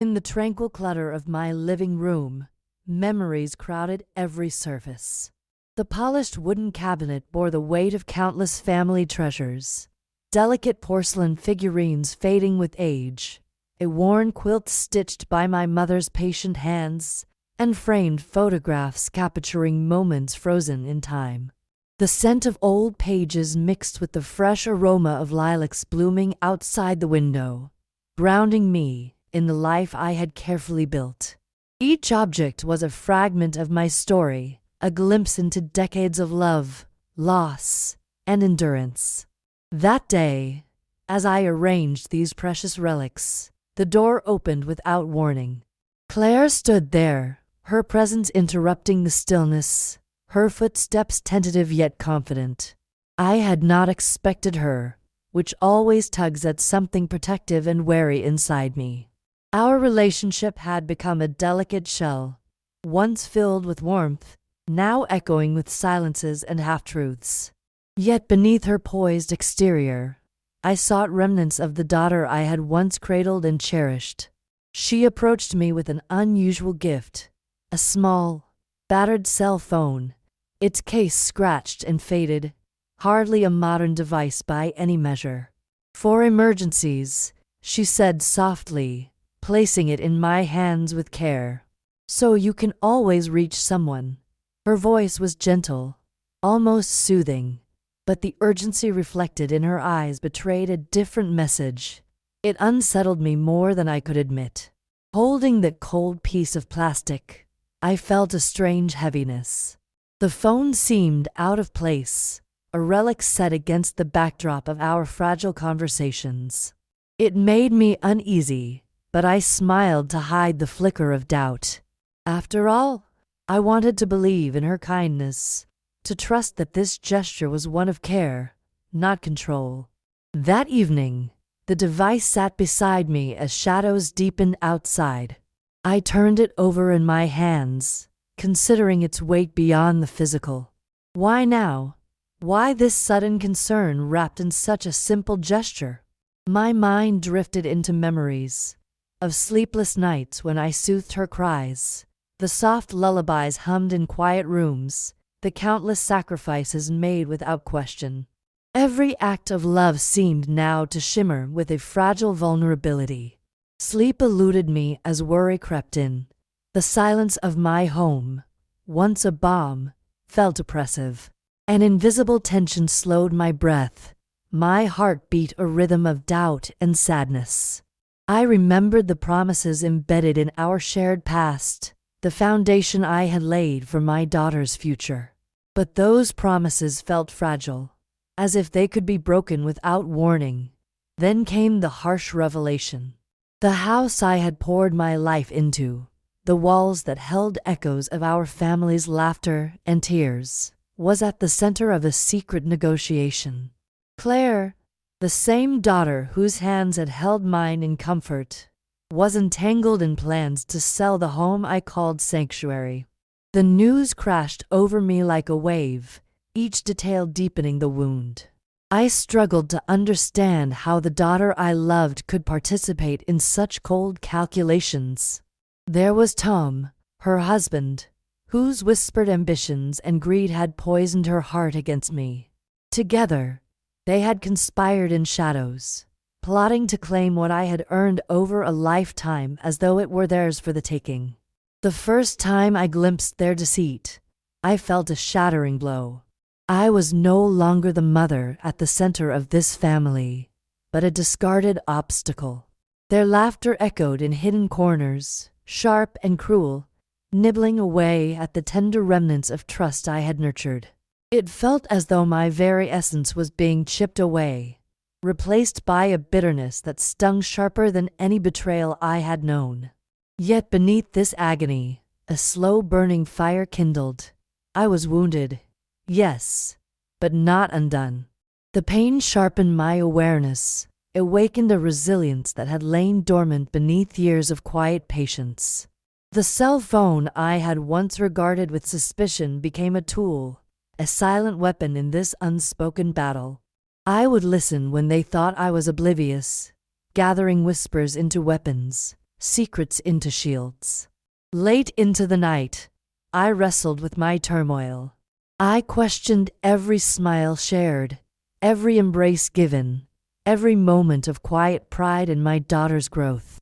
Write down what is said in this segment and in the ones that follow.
In the tranquil clutter of my living room, memories crowded every surface. The polished wooden cabinet bore the weight of countless family treasures, delicate porcelain figurines fading with age, a worn quilt stitched by my mother's patient hands, and framed photographs capturing moments frozen in time. The scent of old pages mixed with the fresh aroma of lilacs blooming outside the window, grounding me in the life I had carefully built. Each object was a fragment of my story, a glimpse into decades of love, loss, and endurance. That day, as I arranged these precious relics, the door opened without warning. Claire stood there, her presence interrupting the stillness, her footsteps tentative yet confident. I had not expected her, which always tugs at something protective and wary inside me. Our relationship had become a delicate shell, once filled with warmth, now echoing with silences and half-truths. Yet beneath her poised exterior, I sought remnants of the daughter I had once cradled and cherished. She approached me with an unusual gift, a small, battered cell phone, its case scratched and faded, hardly a modern device by any measure. "For emergencies," she said softly, placing it in my hands with care. "So you can always reach someone." Her voice was gentle, almost soothing, but the urgency reflected in her eyes betrayed a different message. It unsettled me more than I could admit. Holding the cold piece of plastic, I felt a strange heaviness. The phone seemed out of place, a relic set against the backdrop of our fragile conversations. It made me uneasy, but I smiled to hide the flicker of doubt. After all, I wanted to believe in her kindness, to trust that this gesture was one of care, not control. That evening, the device sat beside me as shadows deepened outside. I turned it over in my hands, considering its weight beyond the physical. Why now? Why this sudden concern wrapped in such a simple gesture? My mind drifted into memories of sleepless nights when I soothed her cries, the soft lullabies hummed in quiet rooms, the countless sacrifices made without question. Every act of love seemed now to shimmer with a fragile vulnerability. Sleep eluded me as worry crept in. The silence of my home, once a balm, felt oppressive. An invisible tension slowed my breath. My heart beat a rhythm of doubt and sadness. I remembered the promises embedded in our shared past, the foundation I had laid for my daughter's future. But those promises felt fragile, as if they could be broken without warning. Then came the harsh revelation. The house I had poured my life into, the walls that held echoes of our family's laughter and tears, was at the center of a secret negotiation. Claire, the same daughter whose hands had held mine in comfort, was entangled in plans to sell the home I called sanctuary. The news crashed over me like a wave, each detail deepening the wound. I struggled to understand how the daughter I loved could participate in such cold calculations. There was Tom, her husband, whose whispered ambitions and greed had poisoned her heart against me. Together, they had conspired in shadows, plotting to claim what I had earned over a lifetime as though it were theirs for the taking. The first time I glimpsed their deceit, I felt a shattering blow. I was no longer the mother at the center of this family, but a discarded obstacle. Their laughter echoed in hidden corners, sharp and cruel, nibbling away at the tender remnants of trust I had nurtured. It felt as though my very essence was being chipped away, replaced by a bitterness that stung sharper than any betrayal I had known. Yet beneath this agony, a slow burning fire kindled. I was wounded, yes, but not undone. The pain sharpened my awareness, awakened a resilience that had lain dormant beneath years of quiet patience. The cell phone I had once regarded with suspicion became a tool, a silent weapon in this unspoken battle. I would listen when they thought I was oblivious, gathering whispers into weapons, secrets into shields. Late into the night, I wrestled with my turmoil. I questioned every smile shared, every embrace given, every moment of quiet pride in my daughter's growth.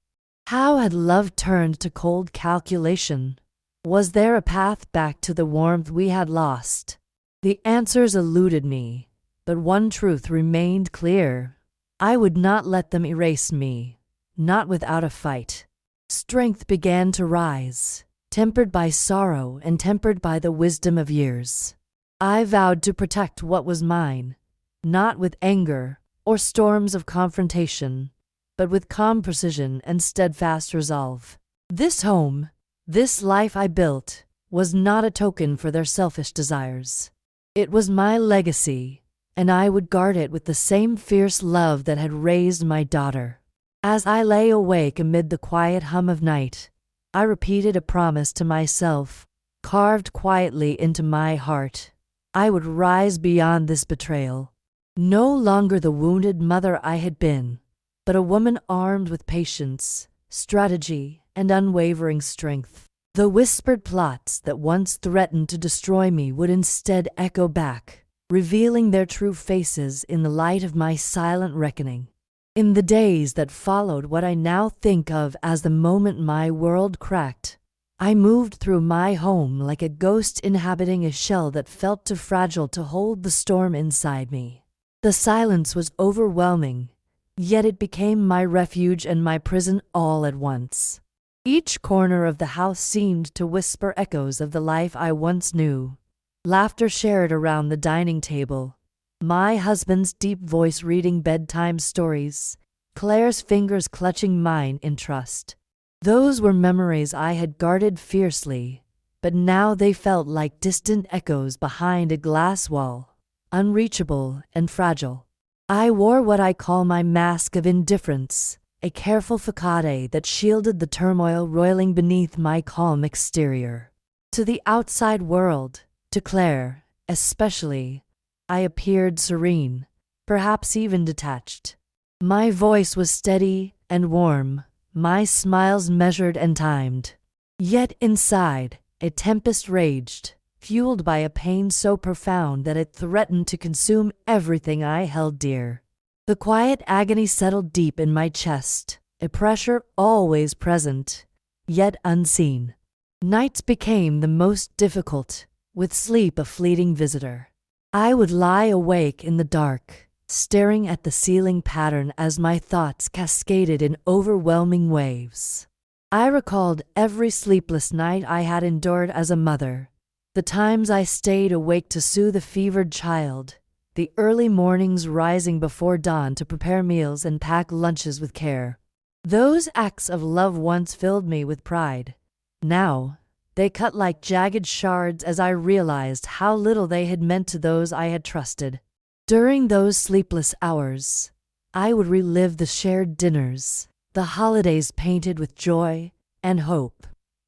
How had love turned to cold calculation? Was there a path back to the warmth we had lost? The answers eluded me, but one truth remained clear. I would not let them erase me, not without a fight. Strength began to rise, tempered by sorrow and tempered by the wisdom of years. I vowed to protect what was mine, not with anger or storms of confrontation, but with calm precision and steadfast resolve. This home, this life I built, was not a token for their selfish desires. It was my legacy, and I would guard it with the same fierce love that had raised my daughter. As I lay awake amid the quiet hum of night, I repeated a promise to myself, carved quietly into my heart. I would rise beyond this betrayal. No longer the wounded mother I had been, but a woman armed with patience, strategy, and unwavering strength. The whispered plots that once threatened to destroy me would instead echo back, revealing their true faces in the light of my silent reckoning. In the days that followed what I now think of as the moment my world cracked, I moved through my home like a ghost inhabiting a shell that felt too fragile to hold the storm inside me. The silence was overwhelming, yet it became my refuge and my prison all at once. Each corner of the house seemed to whisper echoes of the life I once knew. Laughter shared around the dining table, my husband's deep voice reading bedtime stories, Claire's fingers clutching mine in trust. Those were memories I had guarded fiercely, but now they felt like distant echoes behind a glass wall, unreachable and fragile. I wore what I call my mask of indifference, a careful facade that shielded the turmoil roiling beneath my calm exterior. To the outside world, to Claire, especially, I appeared serene, perhaps even detached. My voice was steady and warm, my smiles measured and timed. Yet inside, a tempest raged, fueled by a pain so profound that it threatened to consume everything I held dear. The quiet agony settled deep in my chest, a pressure always present, yet unseen. Nights became the most difficult, with sleep a fleeting visitor. I would lie awake in the dark, staring at the ceiling pattern as my thoughts cascaded in overwhelming waves. I recalled every sleepless night I had endured as a mother, the times I stayed awake to soothe a fevered child, the early mornings rising before dawn to prepare meals and pack lunches with care. Those acts of love once filled me with pride. Now, they cut like jagged shards as I realized how little they had meant to those I had trusted. During those sleepless hours, I would relive the shared dinners, the holidays painted with joy and hope,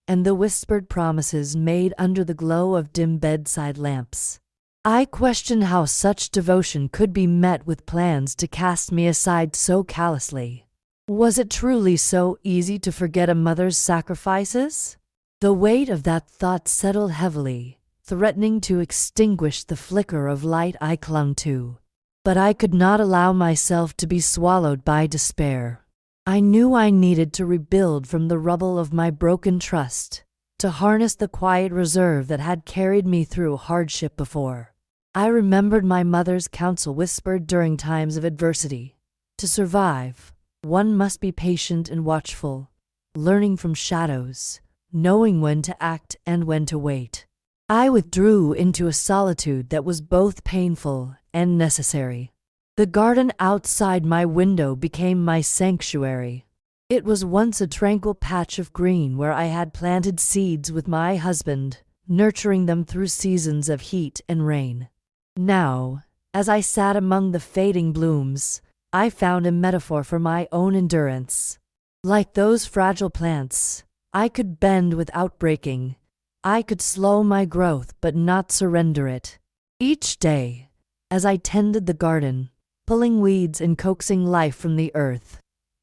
and the whispered promises made under the glow of dim bedside lamps. I questioned how such devotion could be met with plans to cast me aside so callously. Was it truly so easy to forget a mother's sacrifices? The weight of that thought settled heavily, threatening to extinguish the flicker of light I clung to. But I could not allow myself to be swallowed by despair. I knew I needed to rebuild from the rubble of my broken trust, to harness the quiet reserve that had carried me through hardship before. I remembered my mother's counsel whispered during times of adversity. To survive, one must be patient and watchful, learning from shadows, knowing when to act and when to wait. I withdrew into a solitude that was both painful and necessary. The garden outside my window became my sanctuary. It was once a tranquil patch of green where I had planted seeds with my husband, nurturing them through seasons of heat and rain. Now, as I sat among the fading blooms, I found a metaphor for my own endurance. Like those fragile plants, I could bend without breaking. I could slow my growth but not surrender it. Each day, as I tended the garden, pulling weeds and coaxing life from the earth,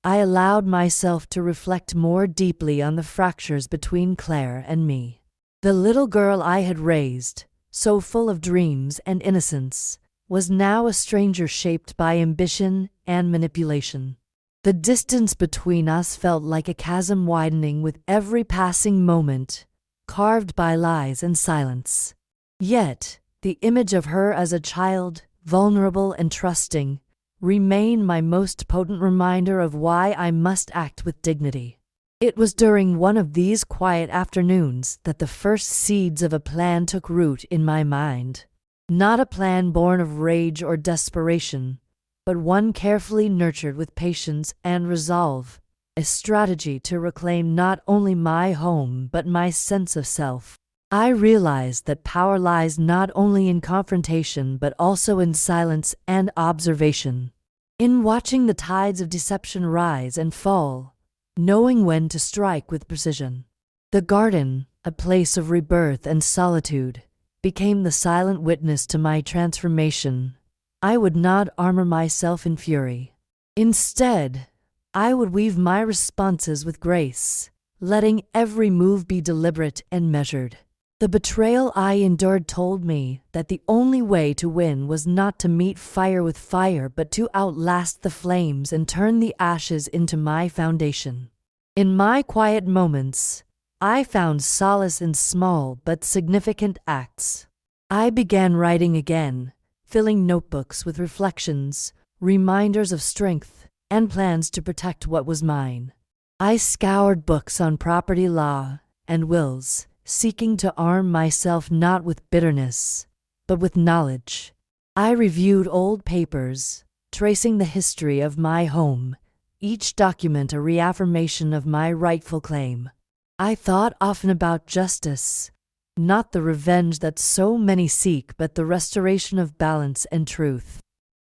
I allowed myself to reflect more deeply on the fractures between Claire and me. The little girl I had raised, so full of dreams and innocence, was now a stranger shaped by ambition and manipulation. The distance between us felt like a chasm widening with every passing moment, carved by lies and silence. Yet, the image of her as a child, vulnerable and trusting, remained my most potent reminder of why I must act with dignity. It was during one of these quiet afternoons that the first seeds of a plan took root in my mind. Not a plan born of rage or desperation, but one carefully nurtured with patience and resolve, a strategy to reclaim not only my home but my sense of self. I realized that power lies not only in confrontation but also in silence and observation. In watching the tides of deception rise and fall, knowing when to strike with precision. The garden, a place of rebirth and solitude, became the silent witness to my transformation. I would not armor myself in fury. Instead, I would weave my responses with grace, letting every move be deliberate and measured. The betrayal I endured told me that the only way to win was not to meet fire with fire but to outlast the flames and turn the ashes into my foundation. In my quiet moments, I found solace in small but significant acts. I began writing again, filling notebooks with reflections, reminders of strength, and plans to protect what was mine. I scoured books on property law and wills, seeking to arm myself not with bitterness, but with knowledge. I reviewed old papers, tracing the history of my home, each document a reaffirmation of my rightful claim. I thought often about justice, not the revenge that so many seek, but the restoration of balance and truth.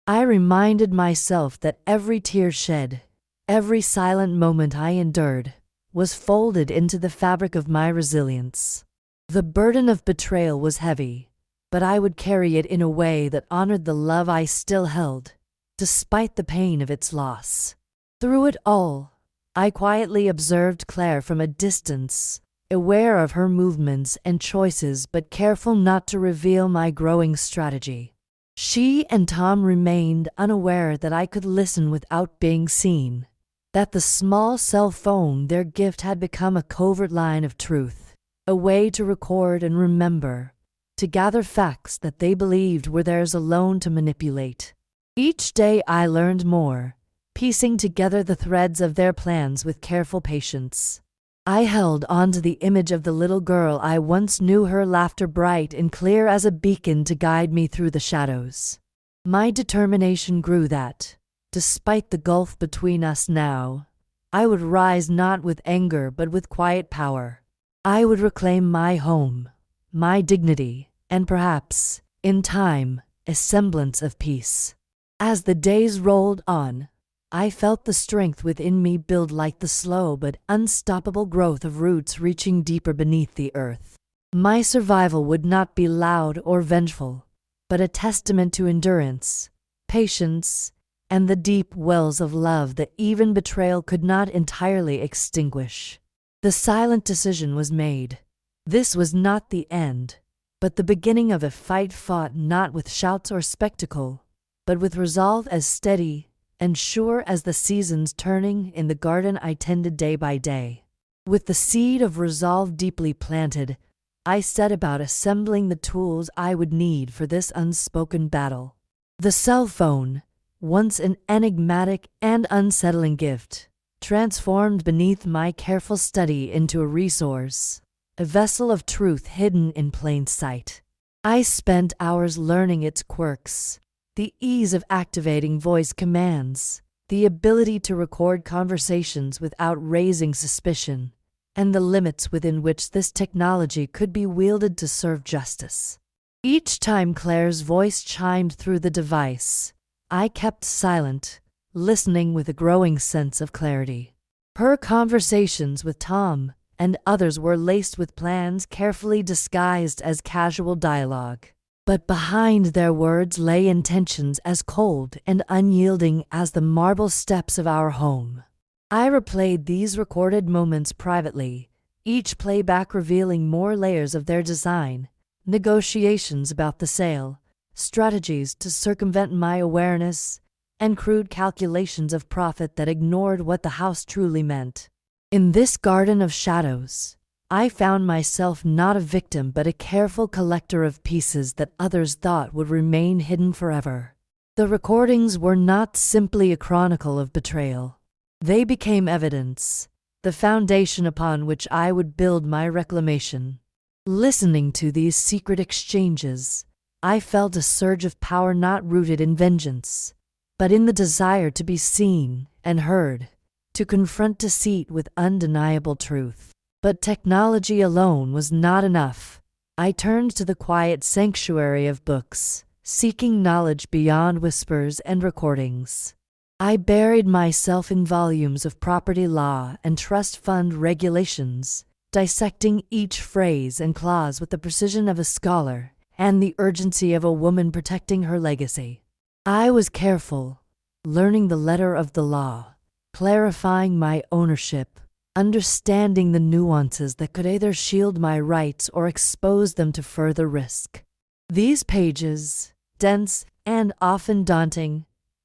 I reminded myself that every tear shed, every silent moment I endured, was folded into the fabric of my resilience. The burden of betrayal was heavy, but I would carry it in a way that honored the love I still held, despite the pain of its loss. Through it all, I quietly observed Claire from a distance, aware of her movements and choices but careful not to reveal my growing strategy. She and Tom remained unaware that I could listen without being seen, that the small cell phone, their gift, had become a covert line of truth, a way to record and remember, to gather facts that they believed were theirs alone to manipulate. Each day I learned more, piecing together the threads of their plans with careful patience. I held on to the image of the little girl I once knew, her laughter bright and clear as a beacon to guide me through the shadows. My determination grew that, despite the gulf between us now, I would rise not with anger but with quiet power. I would reclaim my home, my dignity, and perhaps, in time, a semblance of peace. As the days rolled on, I felt the strength within me build like the slow but unstoppable growth of roots reaching deeper beneath the earth. My survival would not be loud or vengeful, but a testament to endurance, patience, and the deep wells of love that even betrayal could not entirely extinguish. The silent decision was made. This was not the end, but the beginning of a fight fought not with shouts or spectacle, but with resolve as steady and sure as the seasons turning in the garden I tended day by day. With the seed of resolve deeply planted, I set about assembling the tools I would need for this unspoken battle. The cell phone, once an enigmatic and unsettling gift, transformed beneath my careful study into a resource, a vessel of truth hidden in plain sight. I spent hours learning its quirks, the ease of activating voice commands, the ability to record conversations without raising suspicion, and the limits within which this technology could be wielded to serve justice. Each time Claire's voice chimed through the device, I kept silent, listening with a growing sense of clarity. Her conversations with Tom and others were laced with plans carefully disguised as casual dialogue. But behind their words lay intentions as cold and unyielding as the marble steps of our home. I replayed these recorded moments privately, each playback revealing more layers of their design, negotiations about the sale, strategies to circumvent my awareness, and crude calculations of profit that ignored what the house truly meant. In this garden of shadows, I found myself not a victim but a careful collector of pieces that others thought would remain hidden forever. The recordings were not simply a chronicle of betrayal. They became evidence, the foundation upon which I would build my reclamation. Listening to these secret exchanges, I felt a surge of power not rooted in vengeance, but in the desire to be seen and heard, to confront deceit with undeniable truth. But technology alone was not enough. I turned to the quiet sanctuary of books, seeking knowledge beyond whispers and recordings. I buried myself in volumes of property law and trust fund regulations, dissecting each phrase and clause with the precision of a scholar and the urgency of a woman protecting her legacy. I was careful, learning the letter of the law, clarifying my ownership, understanding the nuances that could either shield my rights or expose them to further risk. These pages, dense and often daunting,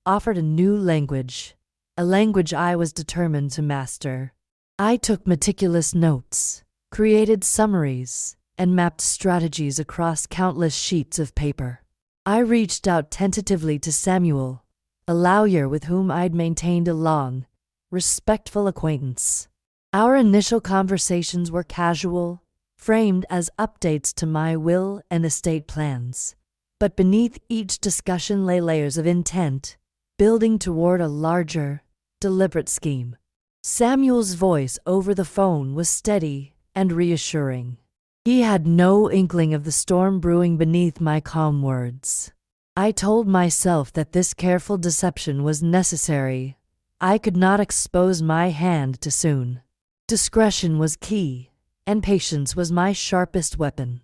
offered a new language, a language I was determined to master. I took meticulous notes, created summaries, and mapped strategies across countless sheets of paper. I reached out tentatively to Samuel, a lawyer with whom I'd maintained a long, respectful acquaintance. Our initial conversations were casual, framed as updates to my will and estate plans. But beneath each discussion lay layers of intent, building toward a larger, deliberate scheme. Samuel's voice over the phone was steady and reassuring. He had no inkling of the storm brewing beneath my calm words. I told myself that this careful deception was necessary. I could not expose my hand too soon. Discretion was key, and patience was my sharpest weapon.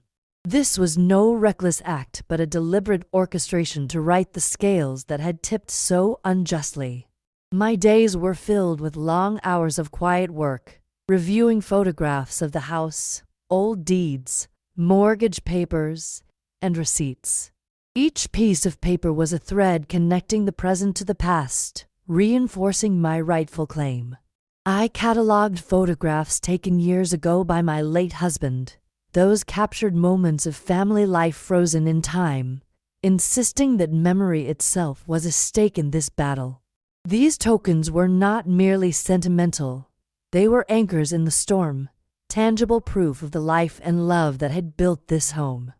This was no reckless act but a deliberate orchestration to right the scales that had tipped so unjustly. My days were filled with long hours of quiet work, reviewing photographs of the house, old deeds, mortgage papers, and receipts. Each piece of paper was a thread connecting the present to the past, reinforcing my rightful claim. I cataloged photographs taken years ago by my late husband, those captured moments of family life frozen in time, insisting that memory itself was a stake in this battle. These tokens were not merely sentimental, they were anchors in the storm, tangible proof of the life and love that had built this home.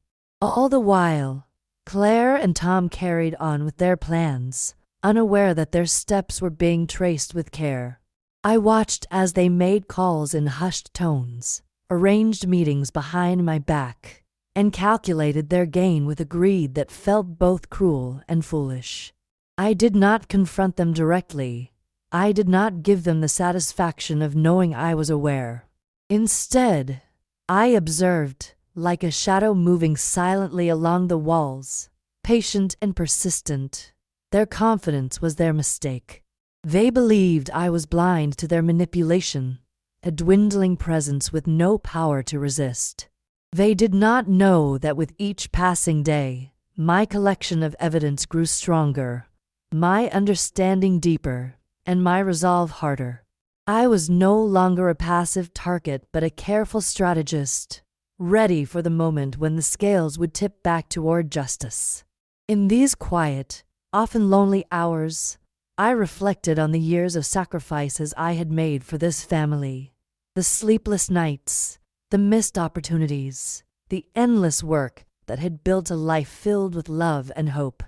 All the while, Claire and Tom carried on with their plans, unaware that their steps were being traced with care. I watched as they made calls in hushed tones, arranged meetings behind my back, and calculated their gain with a greed that felt both cruel and foolish. I did not confront them directly. I did not give them the satisfaction of knowing I was aware. Instead, I observed, like a shadow moving silently along the walls, patient and persistent. Their confidence was their mistake. They believed I was blind to their manipulation, a dwindling presence with no power to resist. They did not know that with each passing day, my collection of evidence grew stronger, my understanding deeper, and my resolve harder. I was no longer a passive target but a careful strategist, ready for the moment when the scales would tip back toward justice. In these quiet, often lonely hours, I reflected on the years of sacrifices I had made for this family, the sleepless nights, the missed opportunities, the endless work that had built a life filled with love and hope.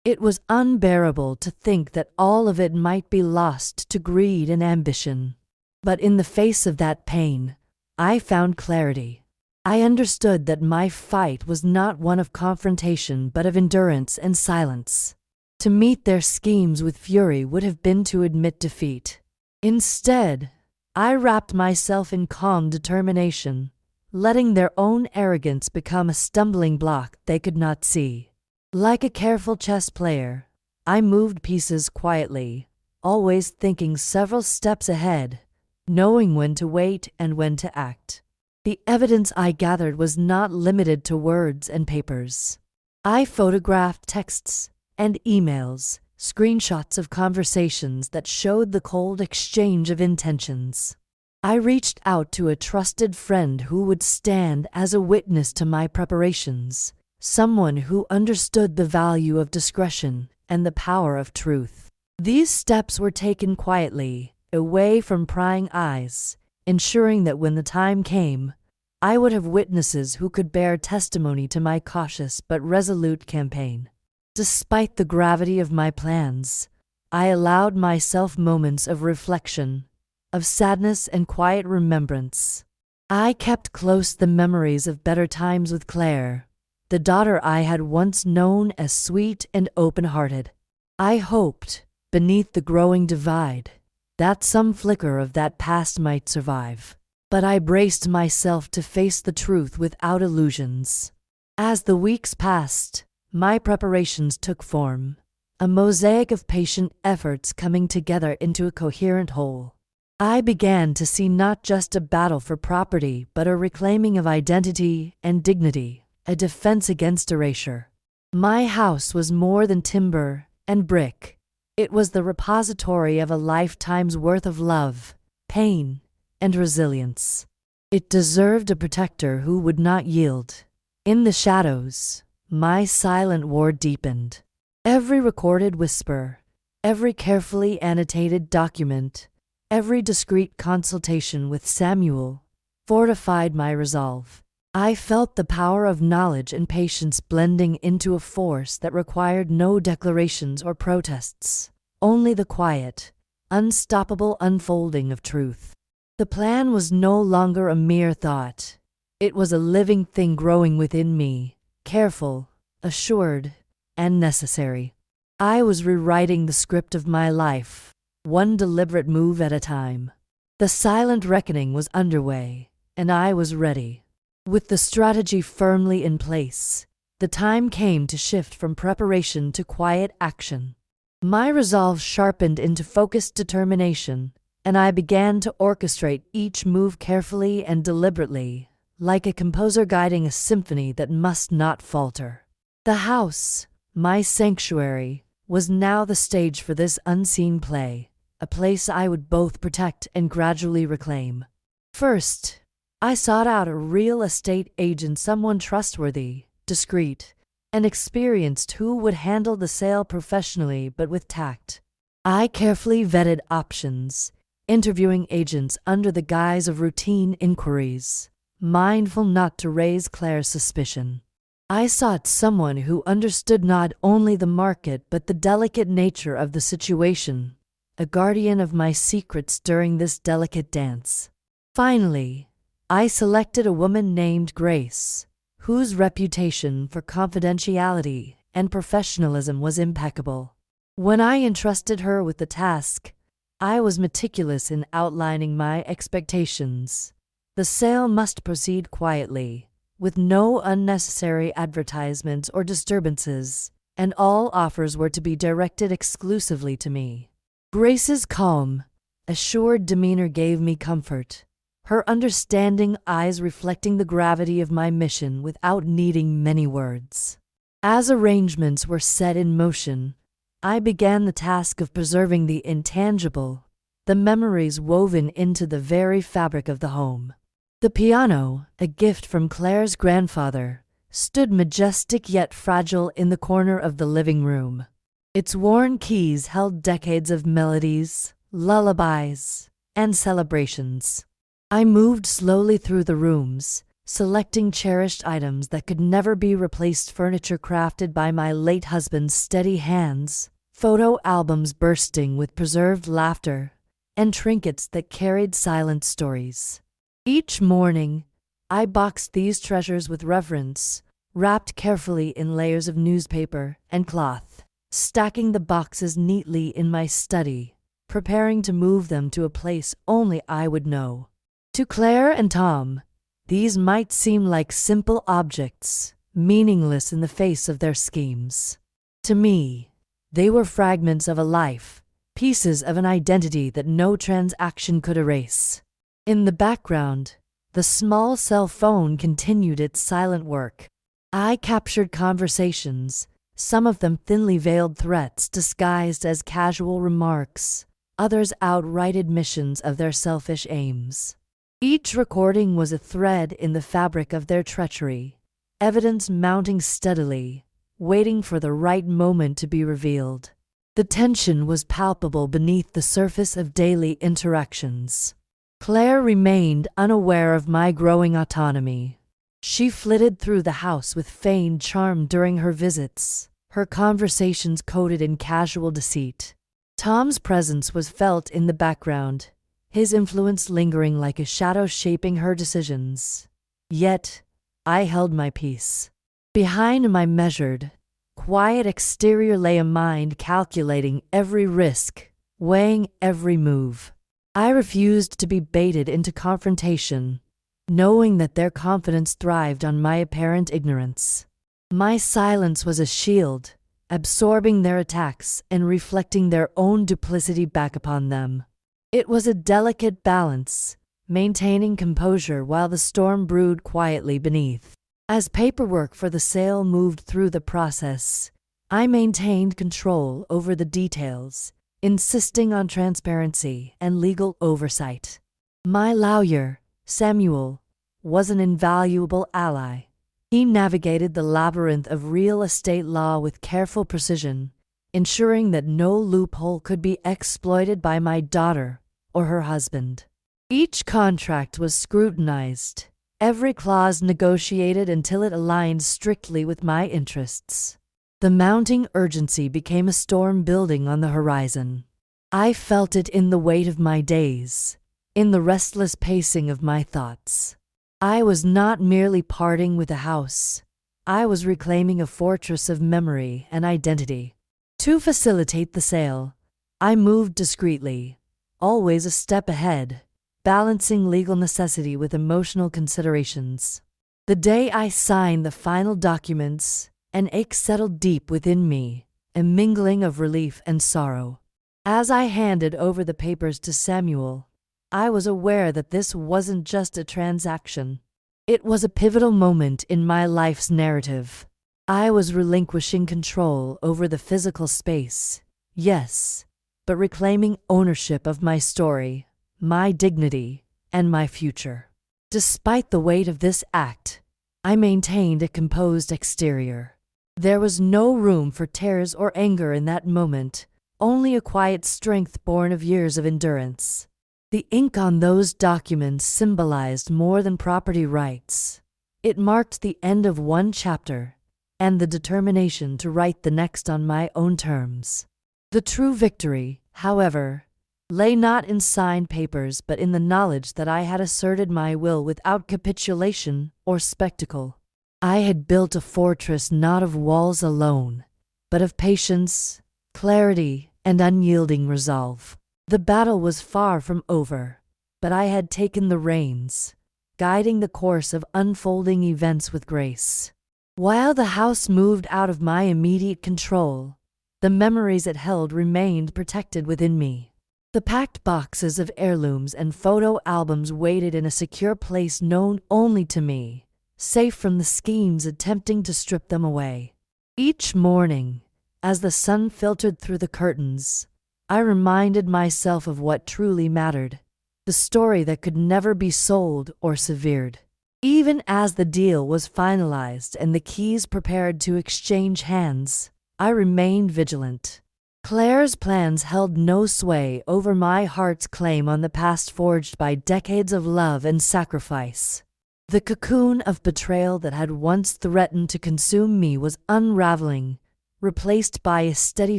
It was unbearable to think that all of it might be lost to greed and ambition. But in the face of that pain, I found clarity. I understood that my fight was not one of confrontation but of endurance and silence. To meet their schemes with fury would have been to admit defeat. Instead, I wrapped myself in calm determination, letting their own arrogance become a stumbling block they could not see. Like a careful chess player, I moved pieces quietly, always thinking several steps ahead, knowing when to wait and when to act. The evidence I gathered was not limited to words and papers. I photographed texts and emails, screenshots of conversations that showed the cold exchange of intentions. I reached out to a trusted friend who would stand as a witness to my preparations, someone who understood the value of discretion and the power of truth. These steps were taken quietly, away from prying eyes, ensuring that when the time came, I would have witnesses who could bear testimony to my cautious but resolute campaign. Despite the gravity of my plans, I allowed myself moments of reflection, of sadness and quiet remembrance. I kept close the memories of better times with Claire, the daughter I had once known as sweet and open-hearted. I hoped, beneath the growing divide, that some flicker of that past might survive. But I braced myself to face the truth without illusions. As the weeks passed, my preparations took form, a mosaic of patient efforts coming together into a coherent whole. I began to see not just a battle for property, but a reclaiming of identity and dignity, a defense against erasure. My house was more than timber and brick. It was the repository of a lifetime's worth of love, pain, and resilience. It deserved a protector who would not yield. In the shadows, my silent war deepened. Every recorded whisper, every carefully annotated document, every discreet consultation with Samuel fortified my resolve. I felt the power of knowledge and patience blending into a force that required no declarations or protests, only the quiet, unstoppable unfolding of truth. The plan was no longer a mere thought. It was a living thing growing within me, careful, assured, and necessary. I was rewriting the script of my life, one deliberate move at a time. The silent reckoning was underway, and I was ready. With the strategy firmly in place, the time came to shift from preparation to quiet action. My resolve sharpened into focused determination, and I began to orchestrate each move carefully and deliberately, like a composer guiding a symphony that must not falter. The house, my sanctuary, was now the stage for this unseen play, a place I would both protect and gradually reclaim. First, I sought out a real estate agent, someone trustworthy, discreet, and experienced who would handle the sale professionally but with tact. I carefully vetted options, interviewing agents under the guise of routine inquiries, mindful not to raise Claire's suspicion. I sought someone who understood not only the market but the delicate nature of the situation, a guardian of my secrets during this delicate dance. Finally, I selected a woman named Grace, whose reputation for confidentiality and professionalism was impeccable. When I entrusted her with the task, I was meticulous in outlining my expectations. The sale must proceed quietly, with no unnecessary advertisements or disturbances, and all offers were to be directed exclusively to me. Grace's calm, assured demeanor gave me comfort, her understanding eyes reflecting the gravity of my mission without needing many words. As arrangements were set in motion, I began the task of preserving the intangible, the memories woven into the very fabric of the home. The piano, a gift from Claire's grandfather, stood majestic yet fragile in the corner of the living room. Its worn keys held decades of melodies, lullabies, and celebrations. I moved slowly through the rooms, selecting cherished items that could never be replaced, furniture crafted by my late husband's steady hands, photo albums bursting with preserved laughter, and trinkets that carried silent stories. Each morning, I boxed these treasures with reverence, wrapped carefully in layers of newspaper and cloth, stacking the boxes neatly in my study, preparing to move them to a place only I would know. To Claire and Tom, these might seem like simple objects, meaningless in the face of their schemes. To me, they were fragments of a life, pieces of an identity that no transaction could erase. In the background, the small cell phone continued its silent work. I captured conversations, some of them thinly veiled threats disguised as casual remarks, others outright admissions of their selfish aims. Each recording was a thread in the fabric of their treachery, evidence mounting steadily, waiting for the right moment to be revealed. The tension was palpable beneath the surface of daily interactions. Claire remained unaware of my growing autonomy. She flitted through the house with feigned charm during her visits, her conversations coated in casual deceit. Tom's presence was felt in the background, his influence lingering like a shadow shaping her decisions. Yet, I held my peace. Behind my measured, quiet exterior lay a mind calculating every risk, weighing every move. I refused to be baited into confrontation, knowing that their confidence thrived on my apparent ignorance. My silence was a shield, absorbing their attacks and reflecting their own duplicity back upon them. It was a delicate balance, maintaining composure while the storm brewed quietly beneath. As paperwork for the sale moved through the process, I maintained control over the details, insisting on transparency and legal oversight. My lawyer, Samuel, was an invaluable ally. He navigated the labyrinth of real estate law with careful precision, ensuring that no loophole could be exploited by my daughter or her husband. Each contract was scrutinized, every clause negotiated until it aligned strictly with my interests. The mounting urgency became a storm building on the horizon. I felt it in the weight of my days, in the restless pacing of my thoughts. I was not merely parting with a house. I was reclaiming a fortress of memory and identity. To facilitate the sale, I moved discreetly, always a step ahead, balancing legal necessity with emotional considerations. The day I signed the final documents, an ache settled deep within me, a mingling of relief and sorrow. As I handed over the papers to Samuel, I was aware that this wasn't just a transaction. It was a pivotal moment in my life's narrative. I was relinquishing control over the physical space, yes, but reclaiming ownership of my story, my dignity, and my future. Despite the weight of this act, I maintained a composed exterior. There was no room for tears or anger in that moment, only a quiet strength born of years of endurance. The ink on those documents symbolized more than property rights. It marked the end of one chapter and the determination to write the next on my own terms. The true victory, however, lay not in signed papers but in the knowledge that I had asserted my will without capitulation or spectacle. I had built a fortress not of walls alone, but of patience, clarity, and unyielding resolve. The battle was far from over, but I had taken the reins, guiding the course of unfolding events with grace. While the house moved out of my immediate control, the memories it held remained protected within me. The packed boxes of heirlooms and photo albums waited in a secure place known only to me, safe from the schemes attempting to strip them away. Each morning, as the sun filtered through the curtains, I reminded myself of what truly mattered, the story that could never be sold or severed. Even as the deal was finalized and the keys prepared to exchange hands, I remained vigilant. Claire's plans held no sway over my heart's claim on the past forged by decades of love and sacrifice. The cocoon of betrayal that had once threatened to consume me was unraveling, replaced by a steady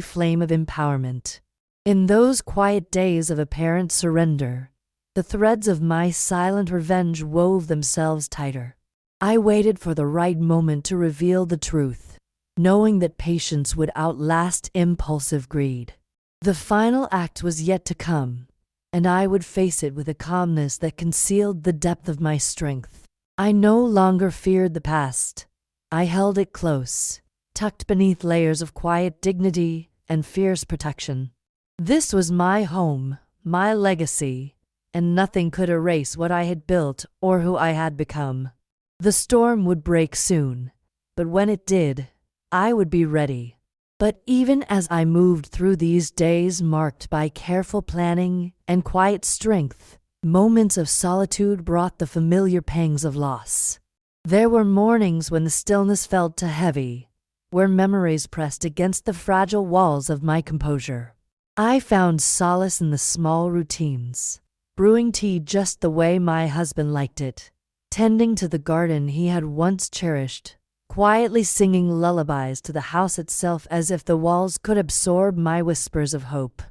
flame of empowerment. In those quiet days of apparent surrender, the threads of my silent revenge wove themselves tighter. I waited for the right moment to reveal the truth, knowing that patience would outlast impulsive greed. The final act was yet to come, and I would face it with a calmness that concealed the depth of my strength. I no longer feared the past. I held it close, tucked beneath layers of quiet dignity and fierce protection. This was my home, my legacy, and nothing could erase what I had built or who I had become. The storm would break soon, but when it did, I would be ready. But even as I moved through these days marked by careful planning and quiet strength, moments of solitude brought the familiar pangs of loss. There were mornings when the stillness felt too heavy, where memories pressed against the fragile walls of my composure. I found solace in the small routines, brewing tea just the way my husband liked it, tending to the garden he had once cherished, quietly singing lullabies to the house itself as if the walls could absorb my whispers of hope.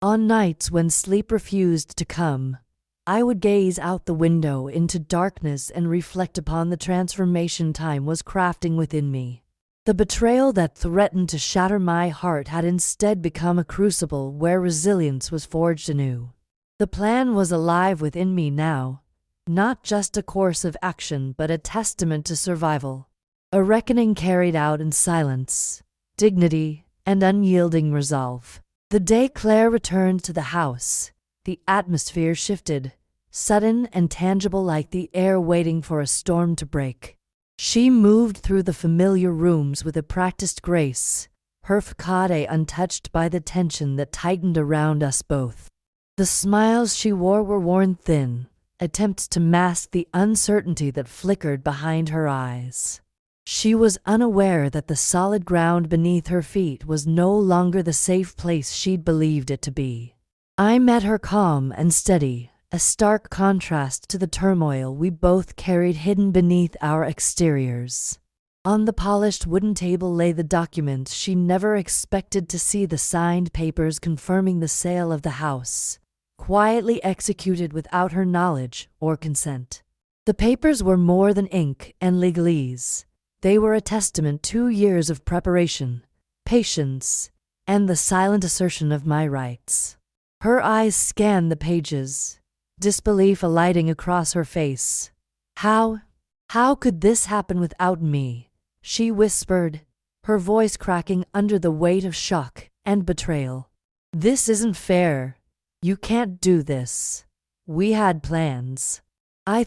On nights when sleep refused to come, I would gaze out the window into darkness and reflect upon the transformation time was crafting within me. The betrayal that threatened to shatter my heart had instead become a crucible where resilience was forged anew. The plan was alive within me now, not just a course of action but a testament to survival. A reckoning carried out in silence, dignity, and unyielding resolve. The day Claire returned to the house, the atmosphere shifted, sudden and tangible like the air waiting for a storm to break. She moved through the familiar rooms with a practiced grace, her facade untouched by the tension that tightened around us both. The smiles she wore were worn thin, attempts to mask the uncertainty that flickered behind her eyes. She was unaware that the solid ground beneath her feet was no longer the safe place she'd believed it to be. I met her calm and steady, a stark contrast to the turmoil we both carried hidden beneath our exteriors. On the polished wooden table lay the document she never expected to see, the signed papers confirming the sale of the house, quietly executed without her knowledge or consent. The papers were more than ink and legalese. They were a testament to years of preparation, patience, and the silent assertion of my rights. Her eyes scanned the pages, disbelief alighting across her face. How could this happen without me? She whispered, her voice cracking under the weight of shock and betrayal. This isn't fair. You can't do this. We had plans. I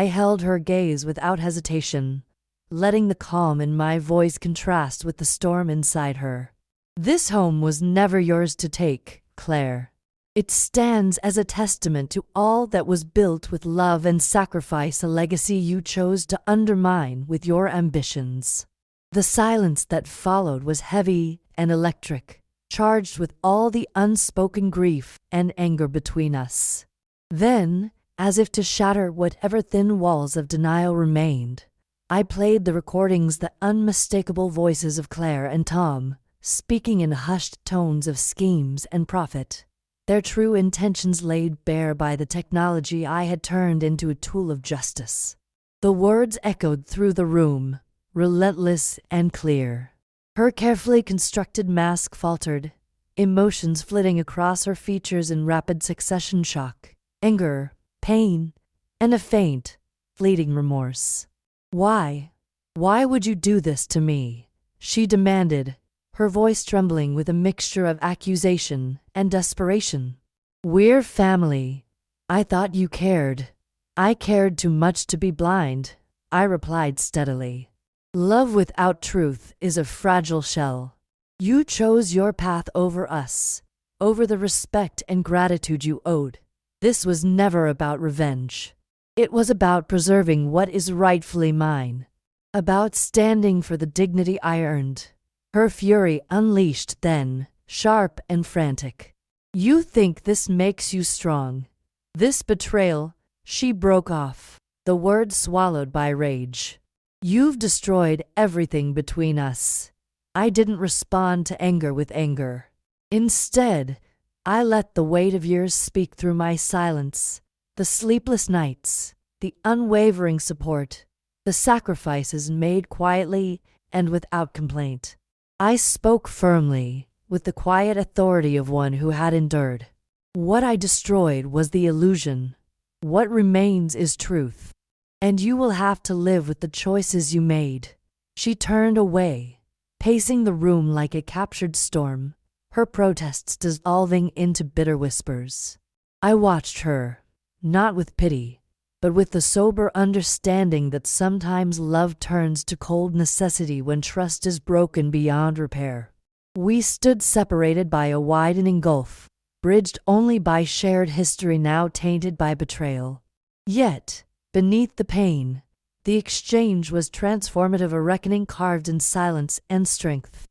held her gaze without hesitation, letting the calm in my voice contrast with the storm inside her. This home was never yours to take, Claire. It stands as a testament to all that was built with love and sacrifice, a legacy you chose to undermine with your ambitions. The silence that followed was heavy and electric, charged with all the unspoken grief and anger between us. Then, as if to shatter whatever thin walls of denial remained, I played the recordings, the unmistakable voices of Claire and Tom, speaking in hushed tones of schemes and profit, their true intentions laid bare by the technology I had turned into a tool of justice. The words echoed through the room, relentless and clear. Her carefully constructed mask faltered, emotions flitting across her features in rapid succession: shock, anger, pain, and a faint, fleeting remorse. Why would you do this to me? She demanded, her voice trembling with a mixture of accusation and desperation. We're family. I thought you cared. I cared too much to be blind, I replied steadily. Love without truth is a fragile shell. You chose your path over us, over the respect and gratitude you owed. This was never about revenge. It was about preserving what is rightfully mine, about standing for the dignity I earned. Her fury unleashed then, sharp and frantic. You think this makes you strong? This betrayal, she broke off, the words swallowed by rage. You've destroyed everything between us. I didn't respond to anger with anger. Instead, I let the weight of years speak through my silence, the sleepless nights, the unwavering support, the sacrifices made quietly and without complaint. I spoke firmly, with the quiet authority of one who had endured. What I destroyed was the illusion. What remains is truth. And you will have to live with the choices you made. She turned away, pacing the room like a captured storm, her protests dissolving into bitter whispers. I watched her, not with pity, but with the sober understanding that sometimes love turns to cold necessity when trust is broken beyond repair. We stood separated by a widening gulf, bridged only by shared history now tainted by betrayal. Yet, beneath the pain, the exchange was transformative, a reckoning carved in silence and strength.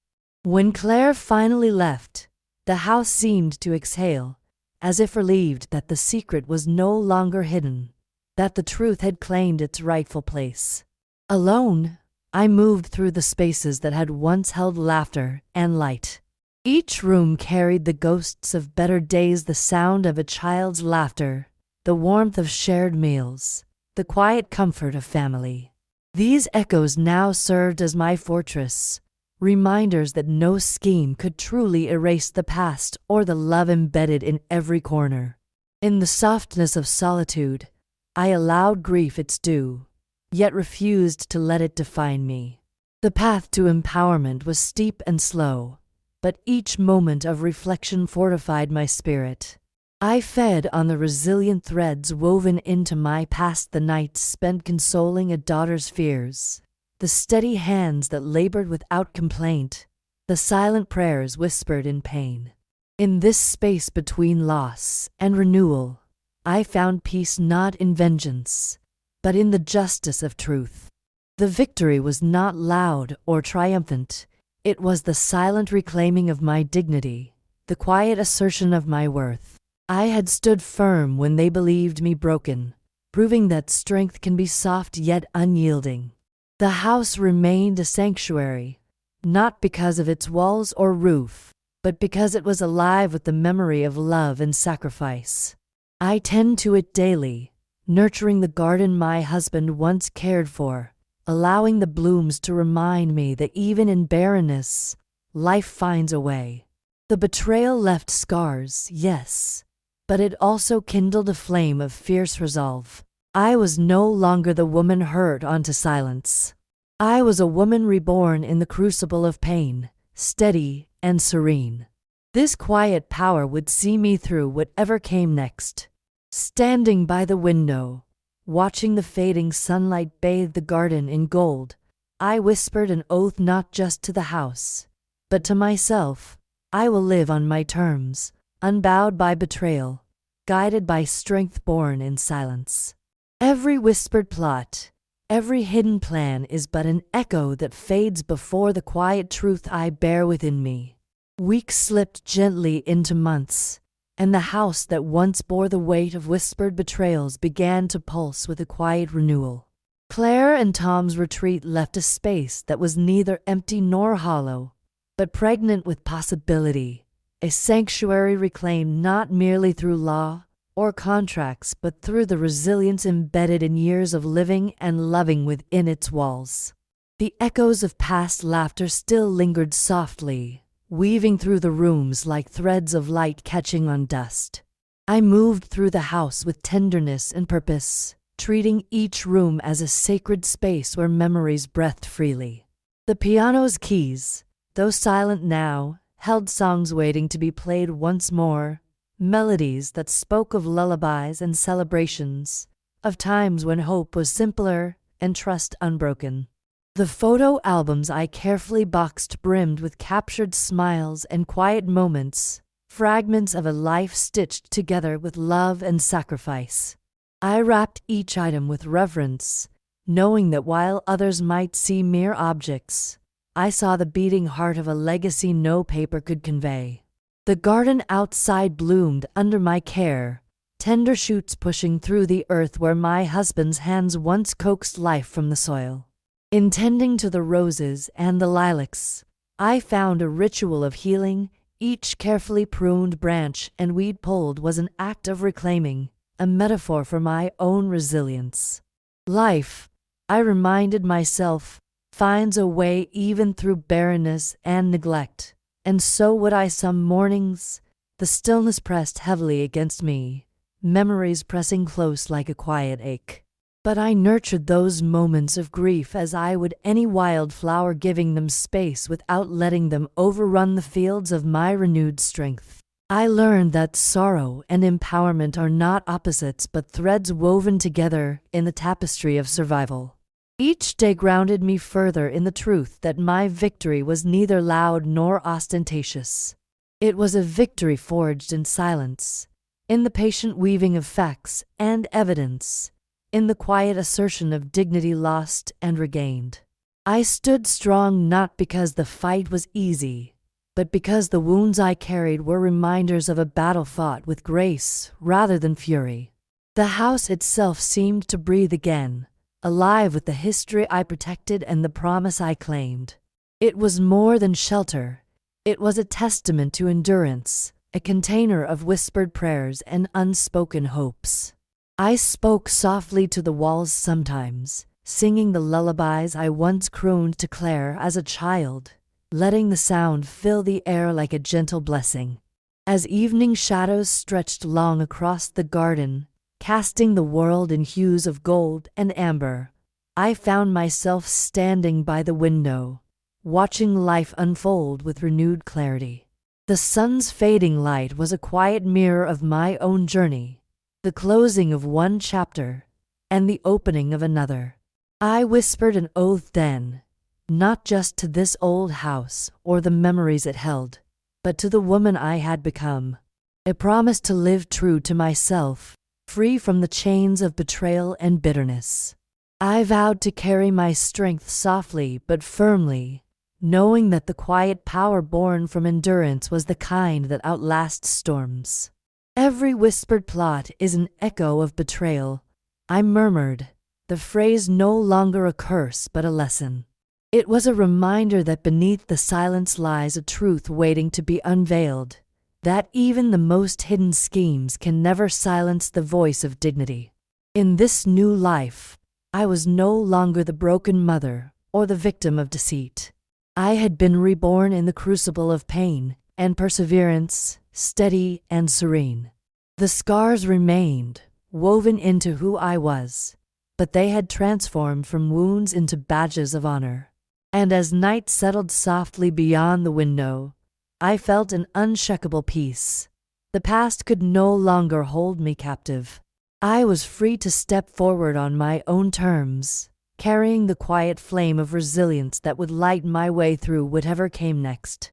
When Claire finally left, the house seemed to exhale, as if relieved that the secret was no longer hidden, that the truth had claimed its rightful place. Alone, I moved through the spaces that had once held laughter and light. Each room carried the ghosts of better days, the sound of a child's laughter, the warmth of shared meals, the quiet comfort of family. These echoes now served as my fortress, reminders that no scheme could truly erase the past or the love embedded in every corner. In the softness of solitude, I allowed grief its due, yet refused to let it define me. The path to empowerment was steep and slow, but each moment of reflection fortified my spirit. I fed on the resilient threads woven into my past, the nights spent consoling a daughter's fears, the steady hands that labored without complaint, the silent prayers whispered in pain. In this space between loss and renewal, I found peace not in vengeance, but in the justice of truth. The victory was not loud or triumphant. It was the silent reclaiming of my dignity, the quiet assertion of my worth. I had stood firm when they believed me broken, proving that strength can be soft yet unyielding. The house remained a sanctuary, not because of its walls or roof, but because it was alive with the memory of love and sacrifice. I tend to it daily, nurturing the garden my husband once cared for, allowing the blooms to remind me that even in barrenness, life finds a way. The betrayal left scars, yes, but it also kindled a flame of fierce resolve. I was no longer the woman hurt onto silence. I was a woman reborn in the crucible of pain, steady and serene. This quiet power would see me through whatever came next. Standing by the window, watching the fading sunlight bathe the garden in gold, I whispered an oath not just to the house, but to myself. I will live on my terms, unbowed by betrayal, guided by strength born in silence. Every whispered plot, every hidden plan is but an echo that fades before the quiet truth I bear within me. Weeks slipped gently into months, and the house that once bore the weight of whispered betrayals began to pulse with a quiet renewal. Claire and Tom's retreat left a space that was neither empty nor hollow, but pregnant with possibility, a sanctuary reclaimed not merely through law or contracts, but through the resilience embedded in years of living and loving within its walls. The echoes of past laughter still lingered softly, weaving through the rooms like threads of light catching on dust. I moved through the house with tenderness and purpose, treating each room as a sacred space where memories breathed freely. The piano's keys, though silent now, held songs waiting to be played once more, melodies that spoke of lullabies and celebrations, of times when hope was simpler and trust unbroken. The photo albums I carefully boxed brimmed with captured smiles and quiet moments, fragments of a life stitched together with love and sacrifice. I wrapped each item with reverence, knowing that while others might see mere objects, I saw the beating heart of a legacy no paper could convey. The garden outside bloomed under my care, tender shoots pushing through the earth where my husband's hands once coaxed life from the soil. In tending to the roses and the lilacs, I found a ritual of healing. Each carefully pruned branch and weed pulled was an act of reclaiming, a metaphor for my own resilience. Life, I reminded myself, finds a way even through barrenness and neglect, and so would I some mornings. The stillness pressed heavily against me, memories pressing close like a quiet ache. But I nurtured those moments of grief as I would any wildflower, giving them space without letting them overrun the fields of my renewed strength. I learned that sorrow and empowerment are not opposites but threads woven together in the tapestry of survival. Each day grounded me further in the truth that my victory was neither loud nor ostentatious. It was a victory forged in silence, in the patient weaving of facts and evidence, in the quiet assertion of dignity lost and regained. I stood strong not because the fight was easy, but because the wounds I carried were reminders of a battle fought with grace rather than fury. The house itself seemed to breathe again, alive with the history I protected and the promise I claimed. It was more than shelter. It was a testament to endurance, a container of whispered prayers and unspoken hopes. I spoke softly to the walls sometimes, singing the lullabies I once crooned to Claire as a child, letting the sound fill the air like a gentle blessing. As evening shadows stretched long across the garden, casting the world in hues of gold and amber, I found myself standing by the window, watching life unfold with renewed clarity. The sun's fading light was a quiet mirror of my own journey, the closing of one chapter and the opening of another. I whispered an oath then, not just to this old house or the memories it held, but to the woman I had become. A promise to live true to myself, free from the chains of betrayal and bitterness. I vowed to carry my strength softly but firmly, knowing that the quiet power born from endurance was the kind that outlasts storms. Every whispered plot is an echo of betrayal, I murmured, the phrase no longer a curse but a lesson. It was a reminder that beneath the silence lies a truth waiting to be unveiled, that even the most hidden schemes can never silence the voice of dignity. In this new life, I was no longer the broken mother or the victim of deceit. I had been reborn in the crucible of pain and perseverance, steady and serene. The scars remained, woven into who I was, but they had transformed from wounds into badges of honor. And as night settled softly beyond the window, I felt an unshakable peace. The past could no longer hold me captive. I was free to step forward on my own terms, carrying the quiet flame of resilience that would light my way through whatever came next.